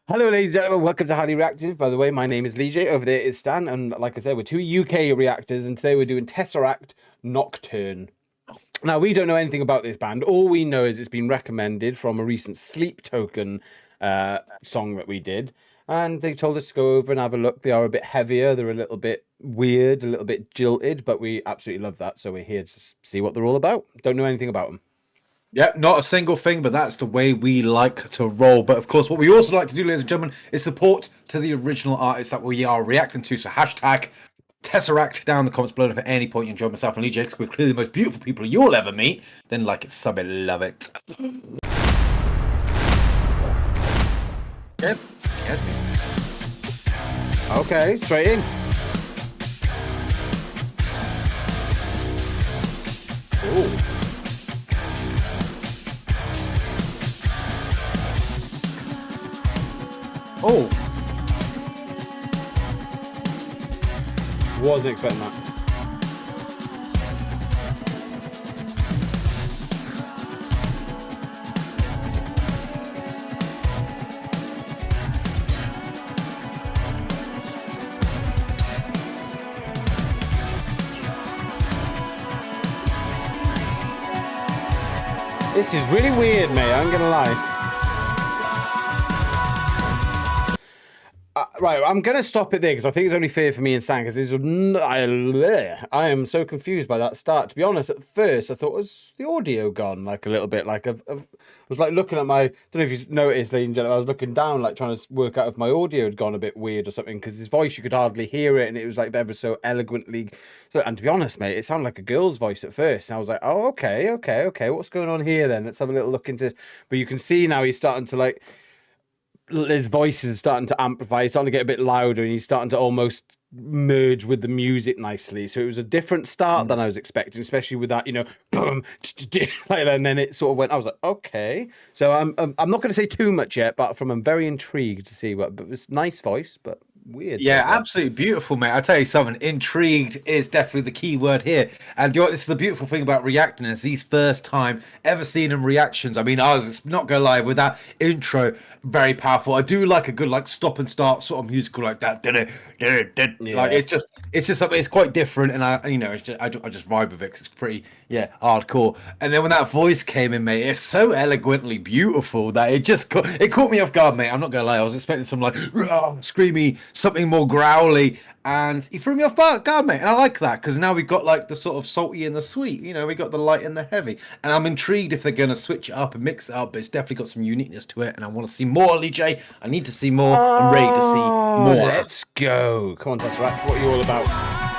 Hello, ladies and gentlemen. Welcome to Highly Reactive. By the way, my name is Lee J. Over there is Stan. And like I said, we're two UK reactors. And today we're doing TesseracT Nocturne. Now, we don't know anything about this band. All we know is it's been recommended from a recent Sleep Token song that we did. And they told us to go over and have a look. They are a bit heavier. They're a little bit weird, a little bit jilted. But we absolutely love that. So we're here to see what they're all about. Don't know anything about them. Yep, not a single thing, but that's the way we like to roll. But of course, what we also like to do, ladies and gentlemen, is support to the original artists that we are reacting to. So hashtag TesseracT down in the comments below. If at any point you enjoy myself and Lee J, because we're clearly the most beautiful people you'll ever meet, then like it, sub it, love it. Scared me. Okay, straight in. Ooh. Oh, Wasn't expecting that. This is really weird, mate. I'm gonna lie. Right, I'm going to stop it there because I think it's only fair for me and Sam because I am so confused by that start. To be honest, at first I thought, was the audio gone? Like a little bit, like I was like looking at my, I don't know if you've noticed, ladies and gentlemen, I was looking down, like trying to work out if my audio had gone a bit weird or something because his voice, you could hardly hear it and it was like ever so eloquently. So, and to be honest, mate, it sounded like a girl's voice at first. And I was like, oh, okay, what's going on here then? Let's have a little look into this. But you can see now he's starting to like, his voice is starting to amplify. He's starting to get a bit louder, and he's starting to almost merge with the music nicely. So it was a different start than I was expecting, especially with that, boom, like that. And then it sort of went. I was like, okay. So I'm not going to say too much yet, but I'm very intrigued to see what. But it's nice voice, but weird. yeah, absolutely beautiful, mate. I'll tell you something, intrigued is definitely the key word here. And you know what, this is the beautiful thing about reacting is these first time ever seen him reactions. I mean, I was not gonna lie, with that intro, very powerful. I do like a good like stop and start sort of musical like that. Yeah. Like it's just something, it's quite different, and it's just I just vibe with it because it's pretty hardcore. And then when that voice came in, mate, it's so eloquently beautiful that it caught me off guard, mate. I'm not gonna lie, I was expecting some like screamy, something more growly, and he threw me off guard, mate. And I like that because now we've got like the sort of salty and the sweet. We got the light and the heavy, and I'm intrigued if they're gonna switch it up and mix it up. But it's definitely got some uniqueness to it, and I want to see more, Lee J. I need to see more. I'm ready to see more. Let's go. Come on, TesseracT. What are you all about?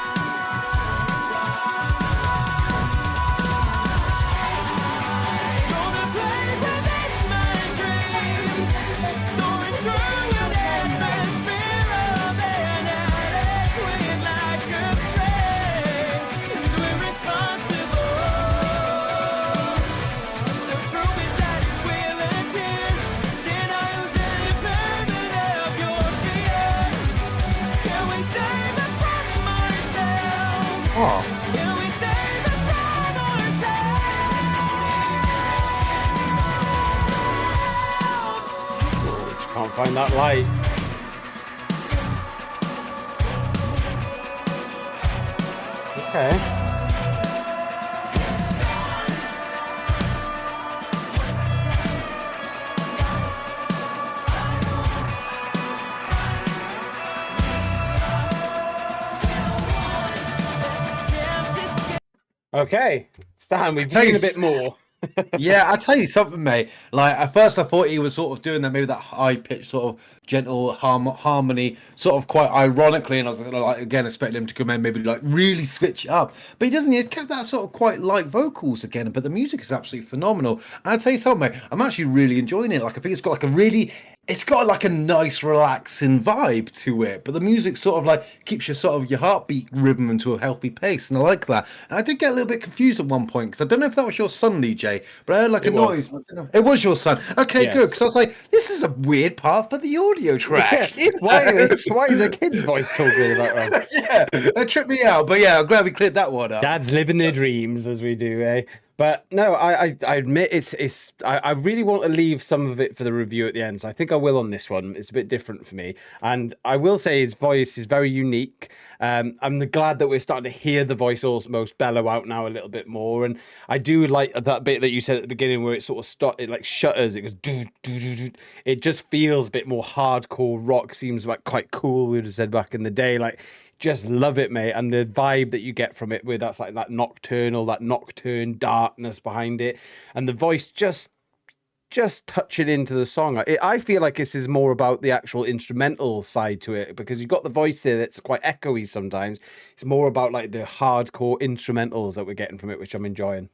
Oh. Can't find that light. Okay. Okay, Stan, we've seen a bit more. Yeah, I'll tell you something, mate. Like at first, I thought he was sort of doing that, maybe that high pitched sort of gentle harmony, sort of quite ironically, and I was like again expecting him to come in, maybe like really switch it up, but he doesn't. He's kept that sort of quite light vocals again, but the music is absolutely phenomenal. And I'll tell you something, mate, I'm actually really enjoying it. Like I think it's got like a really. It's got like a nice relaxing vibe to it, but the music sort of like keeps your sort of your heartbeat rhythm into a healthy pace, and I like that. And I did get a little bit confused at one point because I don't know if that was your son, DJ, but I heard like a noise. It was your son. Okay, Yes. good, because I was like, this is a weird part for the audio track. Why is a kid's voice talking about that? Yeah, that tripped me out, but yeah, I'm glad we cleared that one up. Dads living their dreams as we do, eh? But no, I admit I really want to leave some of it for the review at the end. So I think I will on this one. It's a bit different for me. And I will say his voice is very unique. I'm glad that we're starting to hear the voice almost bellow out now a little bit more. And I do like that bit that you said at the beginning where it sort of it like shutters. It goes doo, doo, doo, doo. It just feels a bit more hardcore rock. Seems like quite cool, we would have said back in the day. Like, just love it, mate, and the vibe that you get from it, with that's like that nocturne darkness behind it, and the voice just touching into the song. I feel like this is more about the actual instrumental side to it, because you've got the voice there that's quite echoey sometimes. It's more about like the hardcore instrumentals that we're getting from it, which I'm enjoying.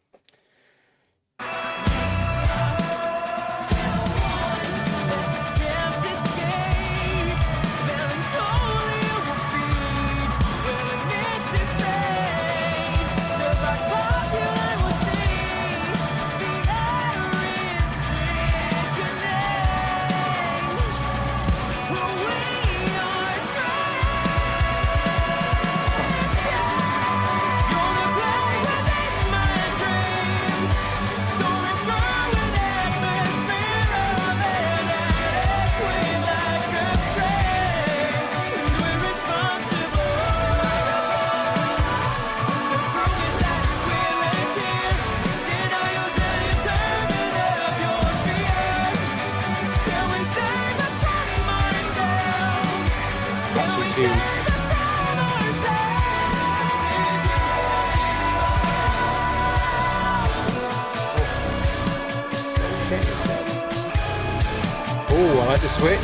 Oh, I like the switch.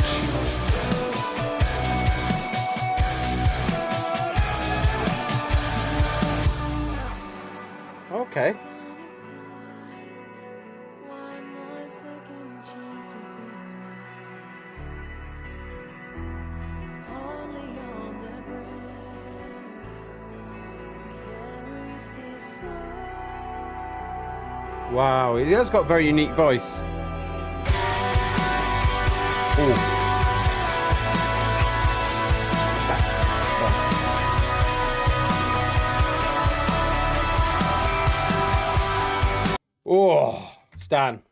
Okay. Wow, he has got a very unique voice. Ooh. Oh, Stan,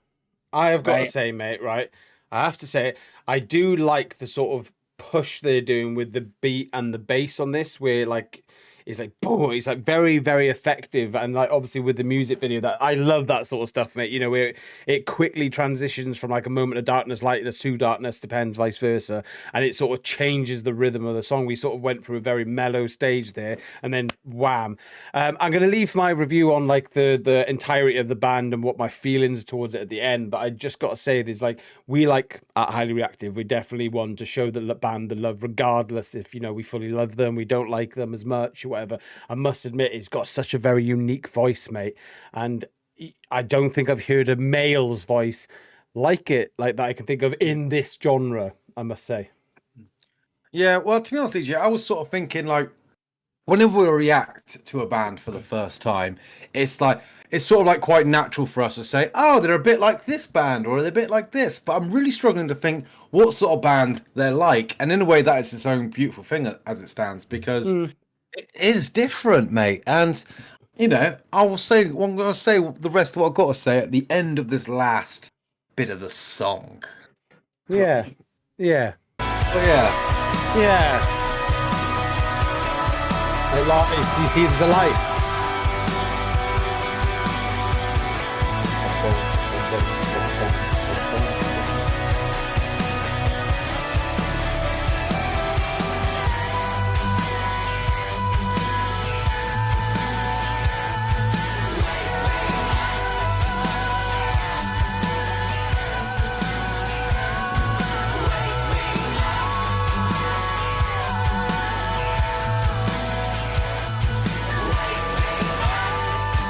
I have got to say, mate, right? I have to say, I do like the sort of push they're doing with the beat and the bass on this, where like it's like boom, it's like very, very effective. And like obviously with the music video, that I love that sort of stuff, mate. You know, where it quickly transitions from like a moment of darkness, lightness to darkness, depends, vice versa. And it sort of changes the rhythm of the song. We sort of went through a very mellow stage there, and then wham. I'm gonna leave my review on like the entirety of the band and what my feelings towards it at the end. But I just gotta say, there's like, we like at Highly Reactive, we definitely want to show the band the love, regardless if, you know, we fully love them, we don't like them as much, whatever. I must admit, he's got such a very unique voice, mate, and I don't think I've heard a male's voice like that I can think of in this genre, I must say. Yeah, well, to be honest with you, I was sort of thinking like, whenever we react to a band for the first time, it's sort of like quite natural for us to say, oh, they're a bit like this band, or they're a bit like this. But I'm really struggling to think what sort of band they're like. And in a way, that is its own beautiful thing as it stands, because it is different, mate. And, you know, I'm going to say the rest of what I've got to say at the end of this last bit of the song. Yeah. Yeah. Oh, yeah. Yeah. You see, there's a light.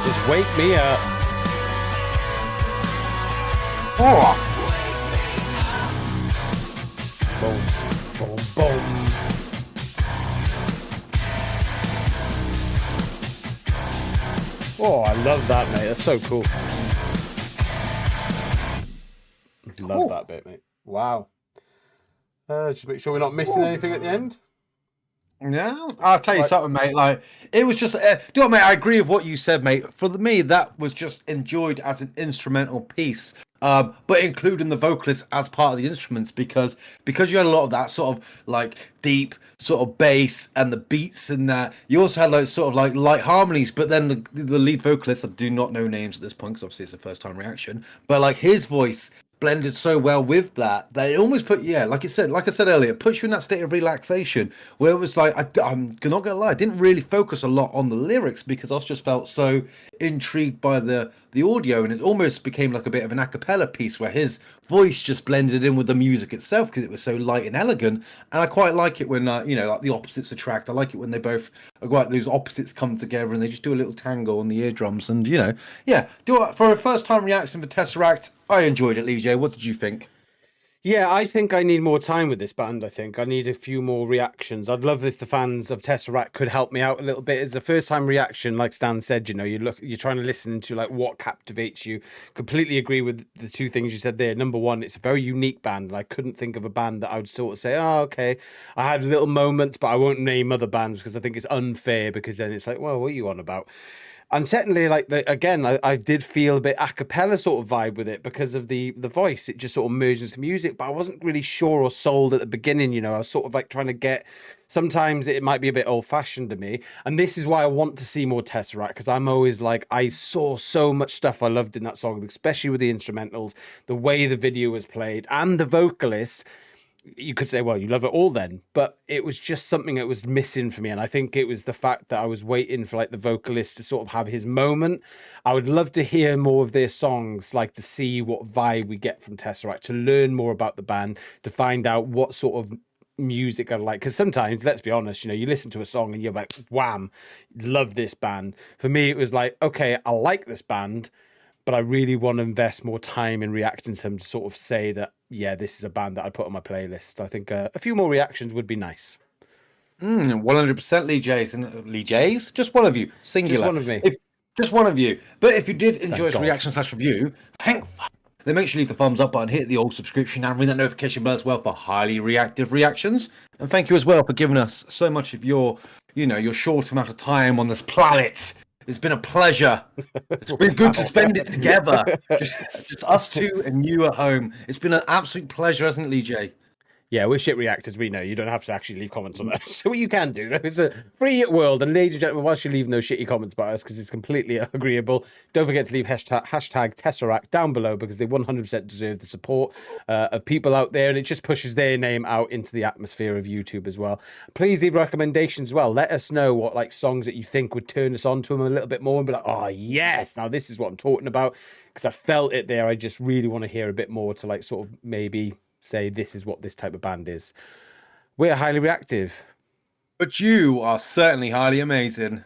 Just wake me up. Oh. Boom, boom, boom. Oh, I love that, mate. That's so cool. Love that bit, mate. Wow. Just make sure we're not missing anything at the end. Yeah, I'll tell you Like, something, mate. Like it was just, do you know what, mate? I agree with what you said, mate. For me, that was just enjoyed as an instrumental piece, but including the vocalist as part of the instruments because you had a lot of that sort of like deep sort of bass and the beats and that. You also had like sort of like light harmonies, but then the lead vocalist, I do not know names at this point because obviously it's a first time reaction, but like his voice blended so well with that it almost put, yeah, like I said earlier, it puts you in that state of relaxation where it was like I'm not gonna lie, I didn't really focus a lot on the lyrics because I just felt so intrigued by the audio, and it almost became like a bit of an a cappella piece where his voice just blended in with the music itself because it was so light and elegant. And I quite like it when like the opposites attract. I like it when they both like those opposites come together and they just do a little tango on the eardrums. And yeah, for a first time reaction for Tesseract, I enjoyed it. Lee J, what did you think? yeah, I think I need more time with this band. I think I need a few more reactions. I'd love if the fans of Tesseract could help me out a little bit. As a first time reaction, like Stan said, you're trying to listen to like what captivates you. Completely agree with the two things you said there. Number one, it's a very unique band, and I couldn't think of a band that I would sort of say, oh, okay. I had little moments, but I won't name other bands because I think it's unfair. Because then it's like, well, what are you on about? And certainly, like again, I did feel a bit a cappella sort of vibe with it because of the voice. It just sort of merged into music, but I wasn't really sure or sold at the beginning. I was sort of like trying to get. Sometimes it might be a bit old fashioned to me, and this is why I want to see more Tesseract because I'm always like I saw so much stuff I loved in that song, especially with the instrumentals, the way the video was played, and the vocalist. You could say, well, you love it all then, but it was just something that was missing for me. And I think it was the fact that I was waiting for like the vocalist to sort of have his moment. I would love to hear more of their songs, like to see what vibe we get from Tesseract, to learn more about the band, to find out what sort of music I like. Because sometimes, let's be honest, you listen to a song and you're like, wham, love this band. For me, it was like, okay, I like this band, but I really want to invest more time in reacting to them to sort of say that, yeah, this is a band that I'd put on my playlist. I think a few more reactions would be nice. 100% Lee J's and Lee J's. Just one of you, Just singular. one of me. If just one of you. But if you did enjoy Thank this God. reaction slash review, then make sure you leave the thumbs up button, hit the old subscription, and ring that notification bell as well for highly reactive reactions. And thank you as well for giving us so much of your short amount of time on this planet. It's been a pleasure. It's been good to spend it together. Just us two and you at home. It's been an absolute pleasure, hasn't it, Lee J? Yeah, we're shit reactors. We know you don't have to actually leave comments on us. So what you can do, though, is a free world. And ladies and gentlemen, whilst you're leaving those shitty comments about us, because it's completely agreeable, don't forget to leave hashtag Tesseract down below because they 100% deserve the support of people out there. And it just pushes their name out into the atmosphere of YouTube as well. Please leave recommendations as well. Let us know what like songs that you think would turn us on to them a little bit more and be like, oh, yes, now this is what I'm talking about. Because I felt it there. I just really want to hear a bit more to like sort of maybe say this is what this type of band is. We're highly reactive. But you are certainly highly amazing.